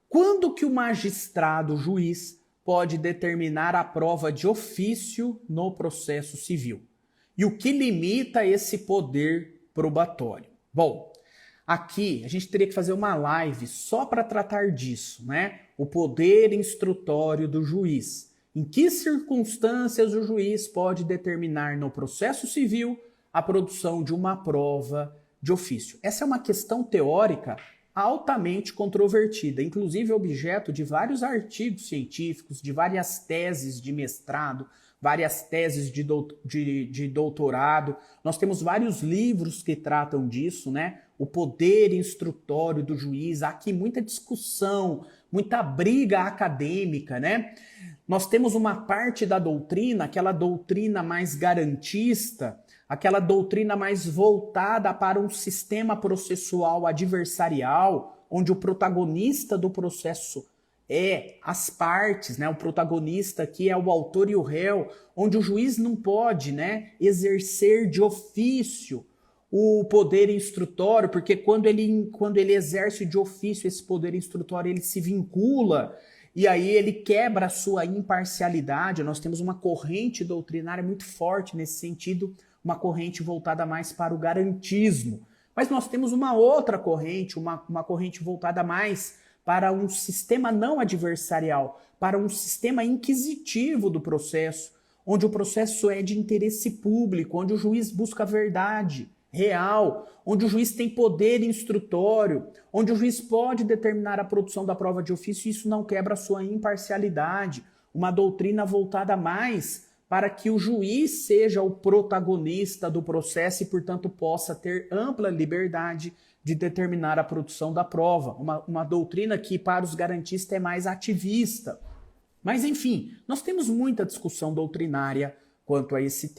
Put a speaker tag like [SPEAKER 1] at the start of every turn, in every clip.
[SPEAKER 1] Quando que o magistrado, o juiz, pode determinar a prova de ofício no processo civil? E o que limita esse poder probatório? Bom, aqui a gente teria que fazer uma live só para tratar disso, né? O poder instrutório do juiz. Em que circunstâncias o juiz pode determinar no processo civil a produção de uma prova de ofício? Essa é uma questão teórica altamente controvertida, inclusive objeto de vários artigos científicos, de várias teses de mestrado, várias teses de doutorado. Nós temos vários livros que tratam disso, né? O poder instrutório do juiz. Há aqui muita discussão, muita briga acadêmica, né? Nós temos uma parte da doutrina, aquela doutrina mais garantista, aquela doutrina mais voltada para um sistema processual adversarial, onde o protagonista do processo é as partes, né? O protagonista aqui é o autor e o réu, onde o juiz não pode, né, exercer de ofício o poder instrutório, porque quando ele exerce de ofício esse poder instrutório, ele se vincula e aí ele quebra a sua imparcialidade. Nós temos uma corrente doutrinária muito forte nesse sentido, uma corrente voltada mais para o garantismo. Mas nós temos uma outra corrente, uma corrente voltada mais para um sistema não adversarial, para um sistema inquisitivo do processo, onde o processo é de interesse público, onde o juiz busca a verdade real, onde o juiz tem poder instrutório, onde o juiz pode determinar a produção da prova de ofício e isso não quebra a sua imparcialidade. Uma doutrina voltada mais para que o juiz seja o protagonista do processo e, portanto, possa ter ampla liberdade de determinar a produção da prova. Uma doutrina que, para os garantistas, é mais ativista. Mas, enfim, nós temos muita discussão doutrinária quanto a esse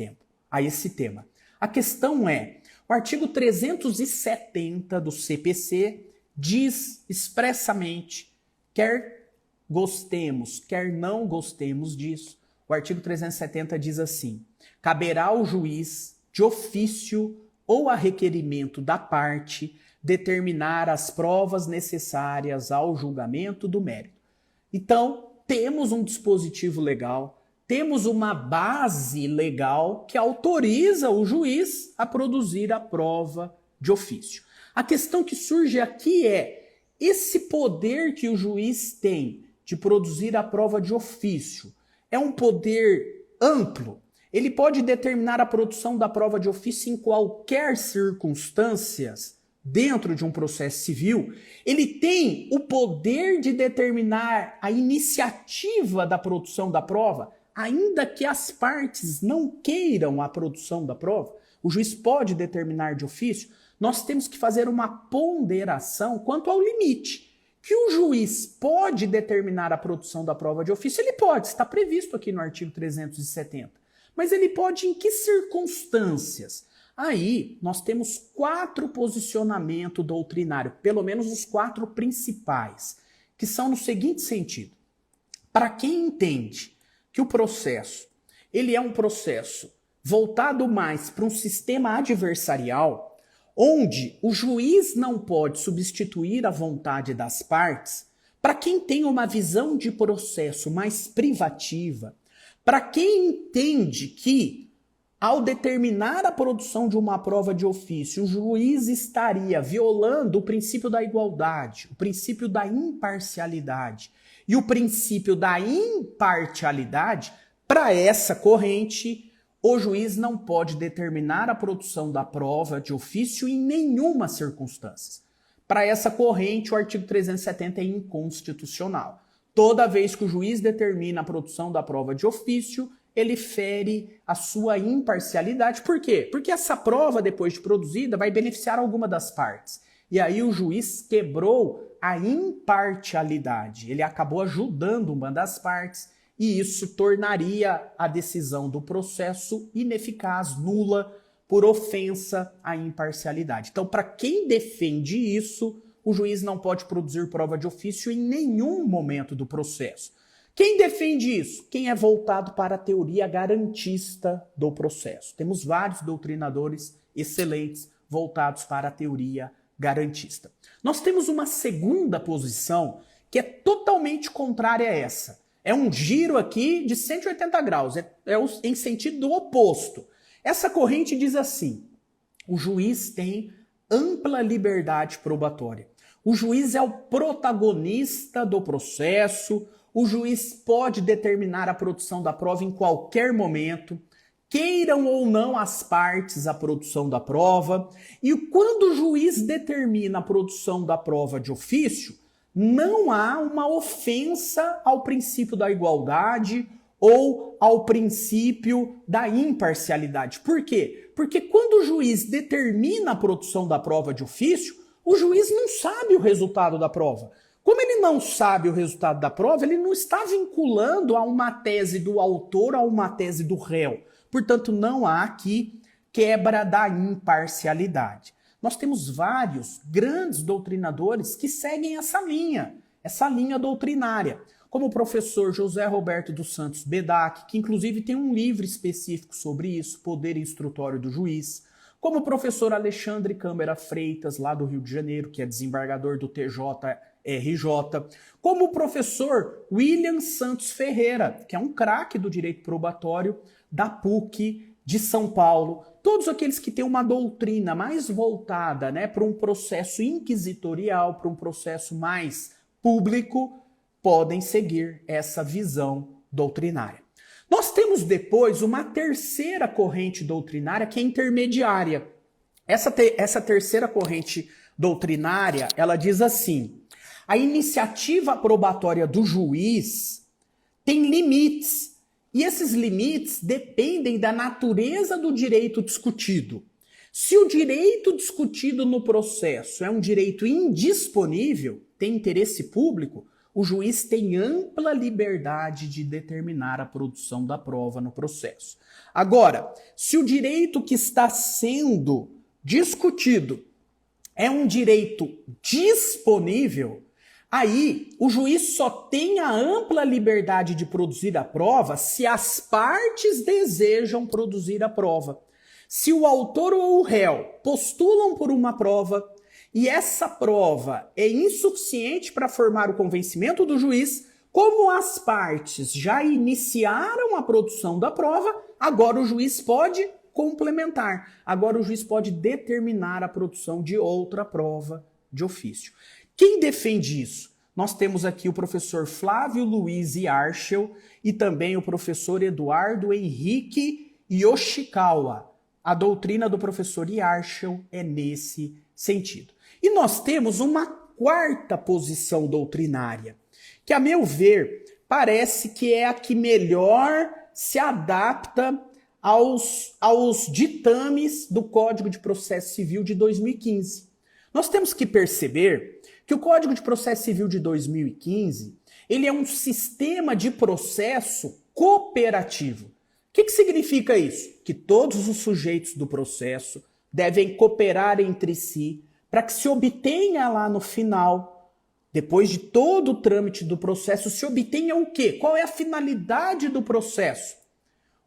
[SPEAKER 1] tema. A questão é, o artigo 370 do CPC diz expressamente, quer gostemos, quer não gostemos disso, o artigo 370 diz assim: caberá ao juiz, de ofício ou a requerimento da parte, determinar as provas necessárias ao julgamento do mérito. Então, temos um dispositivo legal, temos uma base legal que autoriza o juiz a produzir a prova de ofício. A questão que surge aqui é, esse poder que o juiz tem de produzir a prova de ofício é um poder amplo? Ele pode determinar a produção da prova de ofício em qualquer circunstâncias dentro de um processo civil? Ele tem o poder de determinar a iniciativa da produção da prova, ainda que as partes não queiram a produção da prova? O juiz pode determinar de ofício? Nós temos que fazer uma ponderação quanto ao limite. Que o juiz pode determinar a produção da prova de ofício? Ele pode, está previsto aqui no artigo 370. Mas ele pode em que circunstâncias? Aí nós temos 4 posicionamentos doutrinários, pelo menos os 4 principais, que são no seguinte sentido. Para quem entende que o processo ele é um processo voltado mais para um sistema adversarial, onde o juiz não pode substituir a vontade das partes, para quem tem uma visão de processo mais privativa, para quem entende que, ao determinar a produção de uma prova de ofício, o juiz estaria violando o princípio da igualdade, o princípio da imparcialidade e o princípio da imparcialidade, para essa corrente, o juiz não pode determinar a produção da prova de ofício em nenhuma circunstância. Para essa corrente, o artigo 370 é inconstitucional. Toda vez que o juiz determina a produção da prova de ofício, ele fere a sua imparcialidade. Por quê? Porque essa prova, depois de produzida, vai beneficiar alguma das partes. E aí o juiz quebrou a imparcialidade. Ele acabou ajudando uma das partes e isso tornaria a decisão do processo ineficaz, nula, por ofensa à imparcialidade. Então, para quem defende isso, o juiz não pode produzir prova de ofício em nenhum momento do processo. Quem defende isso? Quem é voltado para a teoria garantista do processo. Temos vários doutrinadores excelentes voltados para a teoria garantista. Nós temos uma segunda posição que é totalmente contrária a essa. É um giro aqui de 180 graus, em sentido oposto. Essa corrente diz assim: o juiz tem ampla liberdade probatória. O juiz é o protagonista do processo, o juiz pode determinar a produção da prova em qualquer momento, queiram ou não as partes a produção da prova, e quando o juiz determina a produção da prova de ofício, não há uma ofensa ao princípio da igualdade ou ao princípio da imparcialidade. Por quê? Porque quando o juiz determina a produção da prova de ofício, o juiz não sabe o resultado da prova. Como ele não sabe o resultado da prova, ele não está vinculando a uma tese do autor a uma tese do réu. Portanto, não há aqui quebra da imparcialidade. Nós temos vários grandes doutrinadores que seguem essa linha doutrinária, como o professor José Roberto dos Santos Bedac, que inclusive tem um livro específico sobre isso, Poder Instrutório do Juiz, como o professor Alexandre Câmara Freitas, lá do Rio de Janeiro, que é desembargador do TJRJ, como o professor William Santos Ferreira, que é um craque do direito probatório da PUC de São Paulo. Todos aqueles que têm uma doutrina mais voltada, para um processo inquisitorial, para um processo mais público, podem seguir essa visão doutrinária. Nós temos depois uma terceira corrente doutrinária que é intermediária. Essa terceira corrente doutrinária, ela diz assim: a iniciativa probatória do juiz tem limites, e esses limites dependem da natureza do direito discutido. Se o direito discutido no processo é um direito indisponível, tem interesse público, o juiz tem ampla liberdade de determinar a produção da prova no processo. Agora, se o direito que está sendo discutido é um direito disponível, aí o juiz só tem a ampla liberdade de produzir a prova se as partes desejam produzir a prova. Se o autor ou o réu postulam por uma prova, e essa prova é insuficiente para formar o convencimento do juiz, como as partes já iniciaram a produção da prova, agora o juiz pode complementar. Agora o juiz pode determinar a produção de outra prova de ofício. Quem defende isso? Nós temos aqui o professor Flávio Luiz Yarshel e também o professor Eduardo Henrique Yoshikawa. A doutrina do professor Yarshel é nesse sentido. E nós temos uma quarta posição doutrinária, que, a meu ver, parece que é a que melhor se adapta aos ditames do Código de Processo Civil de 2015. Nós temos que perceber que o Código de Processo Civil de 2015, ele é um sistema de processo cooperativo. O que significa isso? Que todos os sujeitos do processo devem cooperar entre si para que se obtenha lá no final, depois de todo o trâmite do processo, se obtenha o quê? Qual é a finalidade do processo?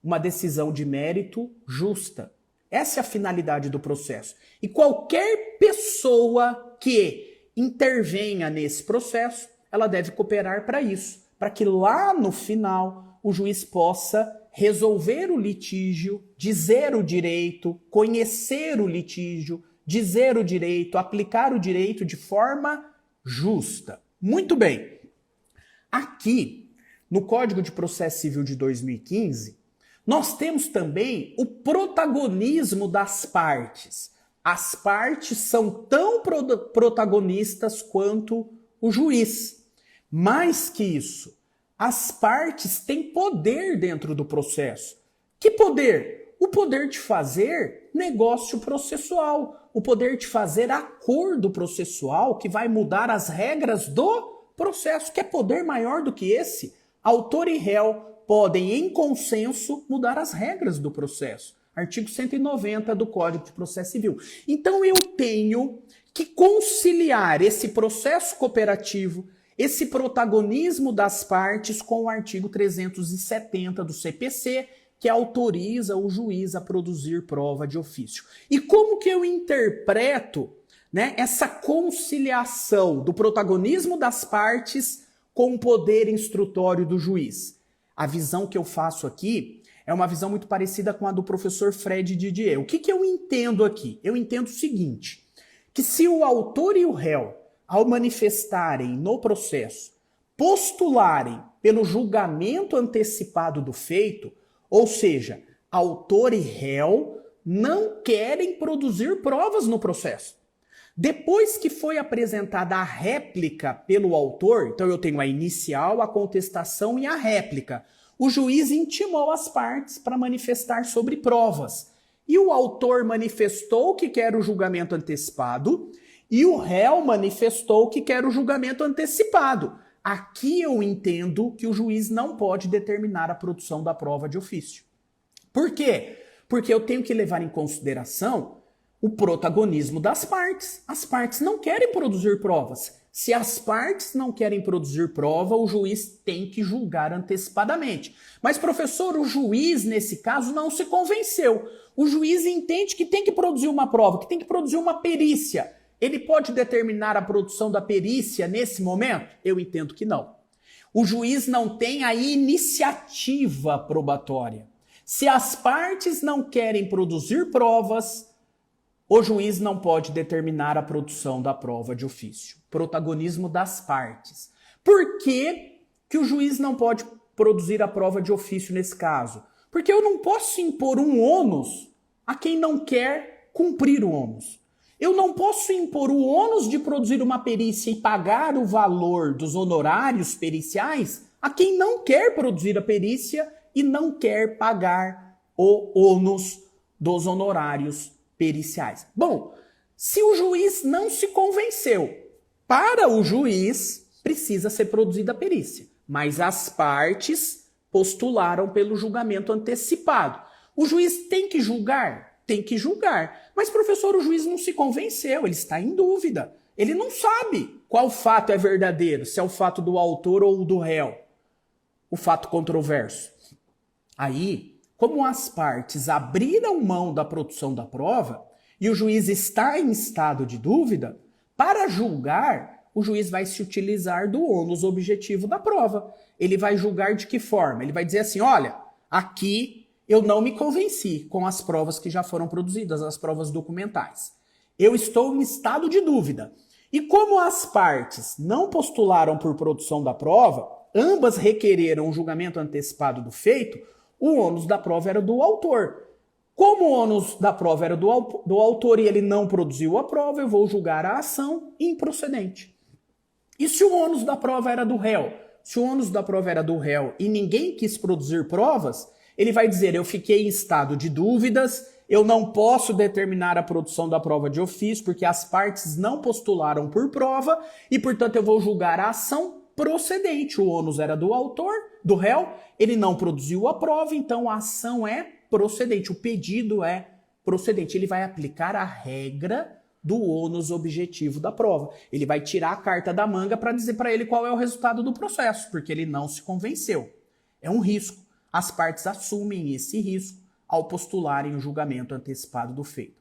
[SPEAKER 1] Uma decisão de mérito justa. Essa é a finalidade do processo. E qualquer pessoa que intervenha nesse processo, ela deve cooperar para isso, para que lá no final o juiz possa resolver o litígio, dizer o direito, conhecer o litígio, dizer o direito, aplicar o direito de forma justa. Muito bem. Aqui, no Código de Processo Civil de 2015, nós temos também o protagonismo das partes. As partes são tão protagonistas quanto o juiz. Mais que isso, as partes têm poder dentro do processo. Que poder? O poder de fazer negócio processual, o poder de fazer acordo processual que vai mudar as regras do processo. Quer poder maior do que esse? Autor e réu podem, em consenso, mudar as regras do processo. Artigo 190 do Código de Processo Civil. Então eu tenho que conciliar esse processo cooperativo, esse protagonismo das partes com o artigo 370 do CPC, que autoriza o juiz a produzir prova de ofício. E como que eu interpreto né, essa conciliação do protagonismo das partes com o poder instrutório do juiz. A visão que eu faço aqui é uma visão muito parecida com a do professor Fred Didier. O que eu entendo aqui? Eu entendo o seguinte, que se o autor e o réu, ao manifestarem no processo, postularem pelo julgamento antecipado do feito, ou seja, autor e réu não querem produzir provas no processo. Depois que foi apresentada a réplica pelo autor, então eu tenho a inicial, a contestação e a réplica. O juiz intimou as partes para manifestar sobre provas. E o autor manifestou que quer o julgamento antecipado e o réu manifestou que quer o julgamento antecipado. Aqui eu entendo que o juiz não pode determinar a produção da prova de ofício. Por quê? Porque eu tenho que levar em consideração o protagonismo das partes. As partes não querem produzir provas. Se as partes não querem produzir prova, o juiz tem que julgar antecipadamente. Mas, professor, o juiz, nesse caso, não se convenceu. O juiz entende que tem que produzir uma prova, que tem que produzir uma perícia. Ele pode determinar a produção da perícia nesse momento? Eu entendo que não. O juiz não tem a iniciativa probatória. Se as partes não querem produzir provas, o juiz não pode determinar a produção da prova de ofício. Protagonismo das partes. Por que o juiz não pode produzir a prova de ofício nesse caso? Porque eu não posso impor um ônus a quem não quer cumprir o ônus. Eu não posso impor o ônus de produzir uma perícia e pagar o valor dos honorários periciais a quem não quer produzir a perícia e não quer pagar o ônus dos honorários periciais. Bom, se o juiz não se convenceu, para o juiz precisa ser produzida a perícia, mas as partes postularam pelo julgamento antecipado. O juiz tem que julgar? Tem que julgar. Mas, professor, o juiz não se convenceu, ele está em dúvida. Ele não sabe qual fato é verdadeiro, se é o fato do autor ou do réu, o fato controverso. Aí, como as partes abriram mão da produção da prova e o juiz está em estado de dúvida, para julgar, o juiz vai se utilizar do ônus objetivo da prova. Ele vai julgar de que forma? Ele vai dizer assim, olha, aqui eu não me convenci com as provas que já foram produzidas, as provas documentais. Eu estou em estado de dúvida. E como as partes não postularam por produção da prova, ambas requereram o julgamento antecipado do feito, o ônus da prova era do autor. Como o ônus da prova era do autor e ele não produziu a prova, eu vou julgar a ação improcedente. E se o ônus da prova era do réu? Se o ônus da prova era do réu e ninguém quis produzir provas, ele vai dizer, eu fiquei em estado de dúvidas, eu não posso determinar a produção da prova de ofício porque as partes não postularam por prova e, portanto, eu vou julgar a ação procedente. O ônus era do autor, do réu, ele não produziu a prova, então a ação é procedente, o pedido é procedente. Ele vai aplicar a regra do ônus objetivo da prova. Ele vai tirar a carta da manga para dizer para ele qual é o resultado do processo, porque ele não se convenceu. É um risco. As partes assumem esse risco ao postularem o julgamento antecipado do feito.